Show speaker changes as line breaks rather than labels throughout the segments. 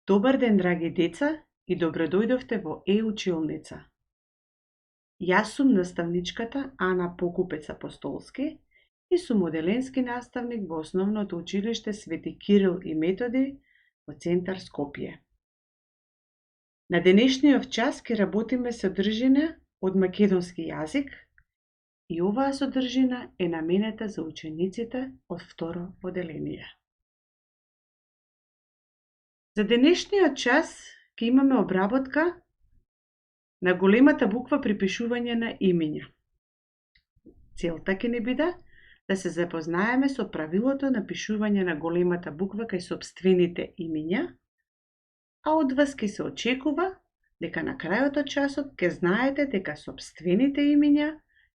Добар ден, драги деца, и добродојдовте во училница. Јас сум наставничката Ана Покупец Апостолски и сум оделенски наставник во Основното училиште Свети Кирил и Методи во центар Скопје. На денешниот час ќе работиме содржина од македонски јазик и оваа содржина е наменета за учениците од второ оделение. За денешниот час ќе имаме обработка на големата буква при пишување на имиња. Целта ќе ни биде да се запознаеме со правилото на пишување на големата буква кај сопствените имиња, а од вас ќе се очекува дека на крајот од часот ќе знаете дека сопствените имиња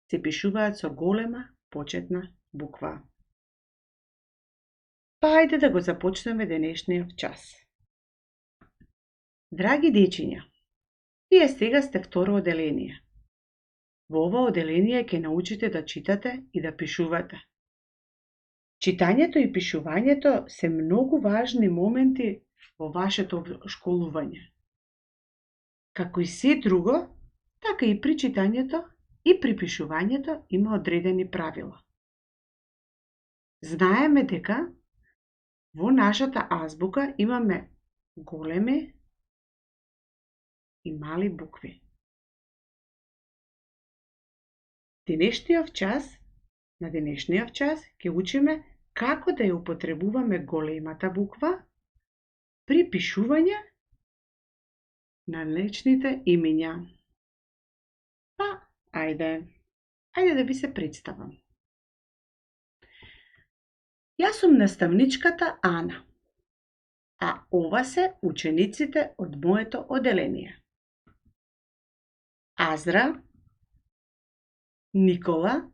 се пишуваат со голема почетна буква. Па ајде да го започнеме денешниот час. Драги дечиња, вие сега сте второ оделение. Во ова оделение ќе научите да читате и да пишувате. Читањето и пишувањето се многу важни моменти во вашето школување. Како и се друго, така и при читањето и при пишувањето има одредени правила. Знаеме дека во нашата азбука имаме големи и мали букви. На денешниот час ќе учиме како да ја употребуваме големата буква при пишување на личните имиња. Па, ајде да ви се представам. Јас сум наставничката Ана, а ова се учениците од моето оделение. Азра, Никола,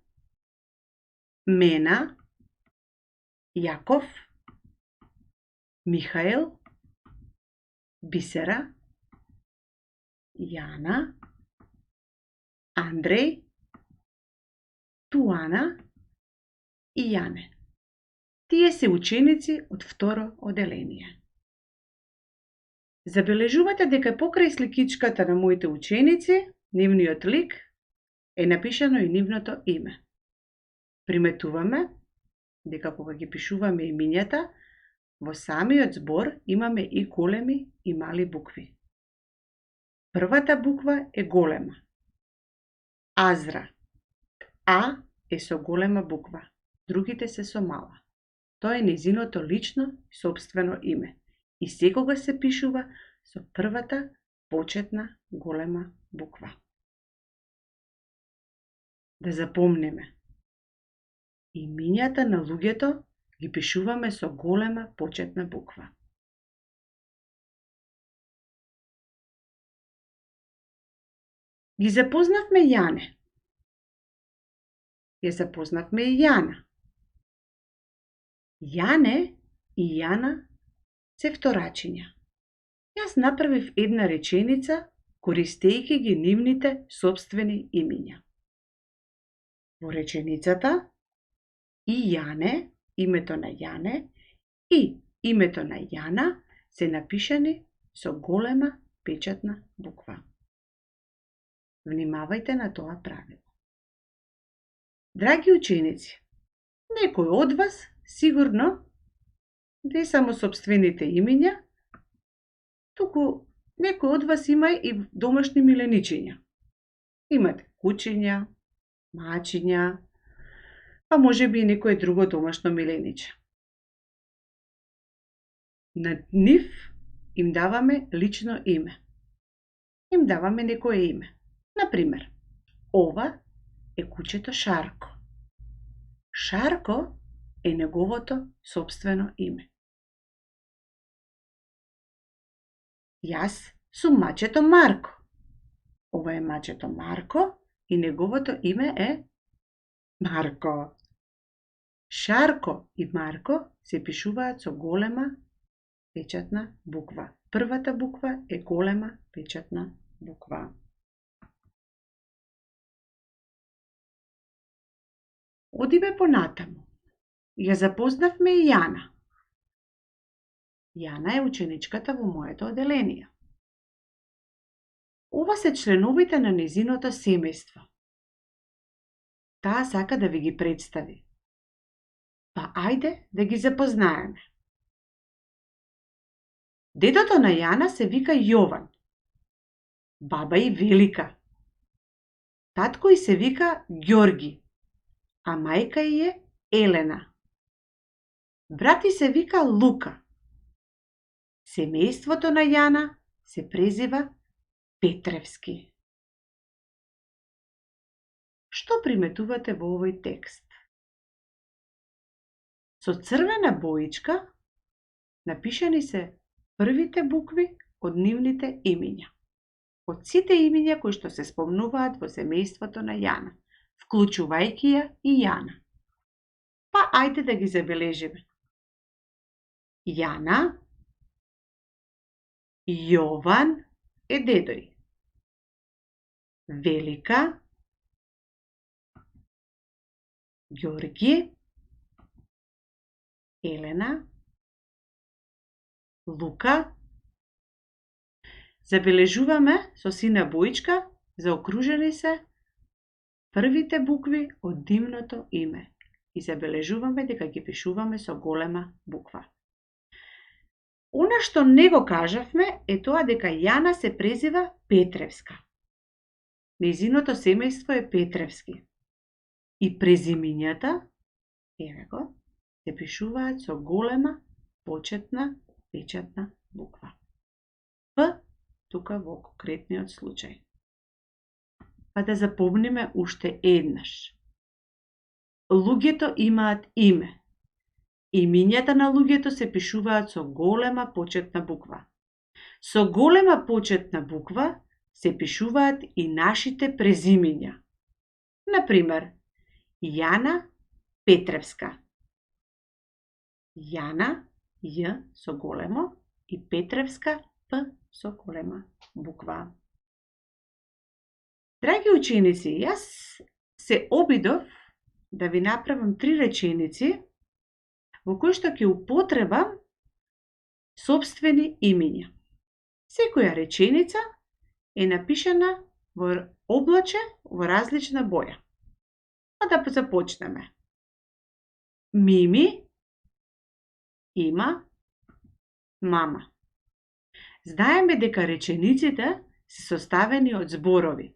Мена, Јаков, Михаел, Бисера, Јана, Андреј, Туана и Јане. Тие се ученици од второ оделение. Забележувате дека покрај сликичката на моите ученици, нивниот лик, е напишано и нивното име. Приметуваме дека кога ги пишуваме имињата, во самиот збор имаме и големи и мали букви. Првата буква е голема. Азра. А е со голема буква, другите се со мала. Тоа е нејзиното лично сопствено име и секогаш се пишува со првата почетна голема буква. Да запомнеме. Имињата на луѓето ги пишуваме со голема почетна буква. Ги запознавме Јане. Ја запознавме и Јана. Јане и Јана се вторачиња. Јас направив една реченица користејќи ги нивните сопствени имиња. Во реченицата и Јане, името на Јане и името на Јана се напишани со голема печатна буква. Внимавајте на тоа правило. Драги ученици, некој од вас сигурно не само сопствените имиња, туку некој од вас има и домашни миленичиња. Имате кучиња, мачиња, па може би и некое друго домашно милениче. На нив им даваме лично име. Им даваме некое име. Например, ова е кучето Шарко. Шарко е неговото сопствено име. Јас сум мачето Марко. Ова е мачето Марко и неговото име е Марко. Шарко и Марко се пишуваат со голема печатна буква. Првата буква е голема печатна буква. Одиме понатаму. Ја запознавме и Јана. Јана е ученичката во моето оделение. Ова се членовите на незиното семејство. Таа сака да ви ги представи. Па ајде да ги запознаеме. Дедото на Јана се вика Јован. Баба и Велика. Татко и се вика Ѓорги, а мајка и е Елена. Брат и се вика Лука. Семејството на Јана се презива Петревски. Што приметувате во овој текст? Со црвена боичка напишани се првите букви од нивните имиња. Од сите имиња кои што се спомнуваат во семејството на Јана, вклучувајќи ја и Јана. Па ајде да ги забележиме. Јана, Јован е дедој. Велика, Ѓорги, Елена, Лука. Забележуваме со сина боичка заокружени се првите букви од дивното име и забележуваме дека ги пишуваме со голема буква. Она што не го кажавме е тоа дека Јана се презива Петревска. Незиното семејство е Петревски. И презимињата, еве го, се пишуваат со голема почетна печатна буква. П тука во конкретниот случај. Па да запомниме уште еднаш. Луѓето имаат име. Имињата на луѓето се пишуваат со голема почетна буква. Со голема почетна буква се пишуваат и нашите презимиња. Например, Јана Петревска. Јана, Ј со големо и Петревска, П со голема буква. Драги ученици, јас се обидов да ви направам 3 реченици во кои што ќе употребам сопствени имиња. Секоја реченица е напишана во облаче во различна боја. А да започнеме. Мими има мама. Знаеме дека речениците се составени од зборови.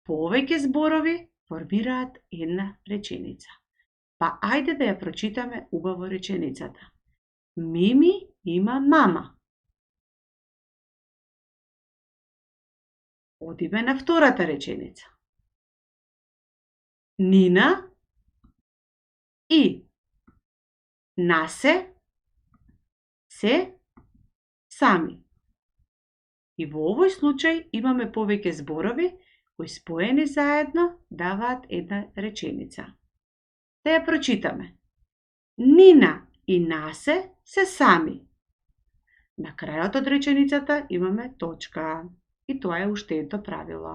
Повеќе зборови формираат една реченица. Па ајде да ја прочитаме убаво реченицата. Мими има мама. Одиме на втората реченица. Нина и Насе се сами. И во овој случај имаме повеќе зборови кои споени заедно даваат една реченица. Да ја прочитаме. Нина и Насе се сами. На крајот од реченицата имаме точка. И тоа е уште едно правило.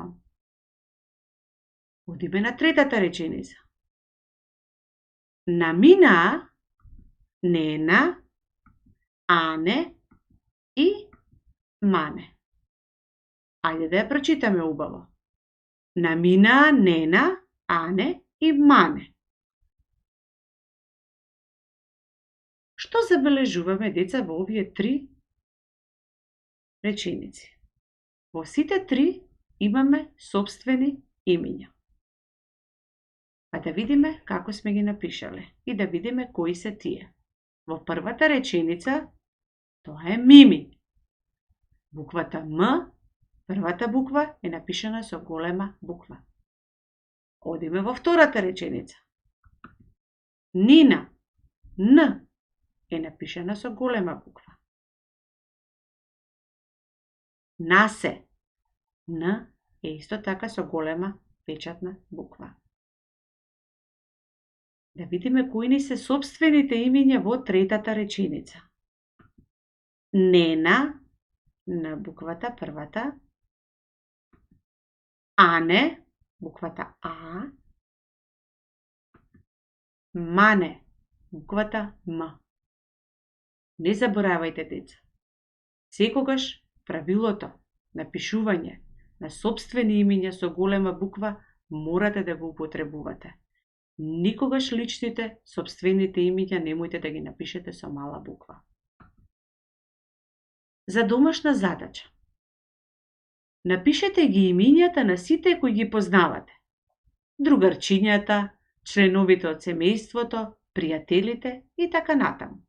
Одиме на третата реченица. Намина, Нена, Ане и Мане. Ајде да ја прочитаме убаво. Намина, Нена, Ане и Мане. Што забележуваме, деца, во овие 3 реченици? Во сите 3 имаме сопствени имиња. Па да видиме како сме ги напишале и да видиме кои се тие. Во првата реченица тоа е Мими. Буквата М, првата буква е напишана со голема буква. Одиме во втората реченица. Нина, Н, е напишана со голема буква. Насе, Н, е исто така со голема печатна буква. Да видиме кои ни се сопствените имиња во третата реченица. Нена, на буквата првата. Ане, буквата А. Мане, буквата М. Не заборавајте, деца. Секогаш правилото на пишување на сопствени имиња со голема буква морате да го употребувате. Никогаш личните, сопствените имиња немојте да ги напишете со мала буква. За домашна задача. Напишете ги имињата на сите кои ги познавате. Другарчињата, членовите од семејството, пријателите и така натаму.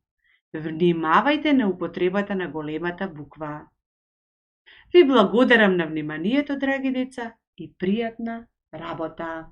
Внимавајте на употребата на големата буква. Ви благодарам на вниманието, драги деца, и пријатна работа!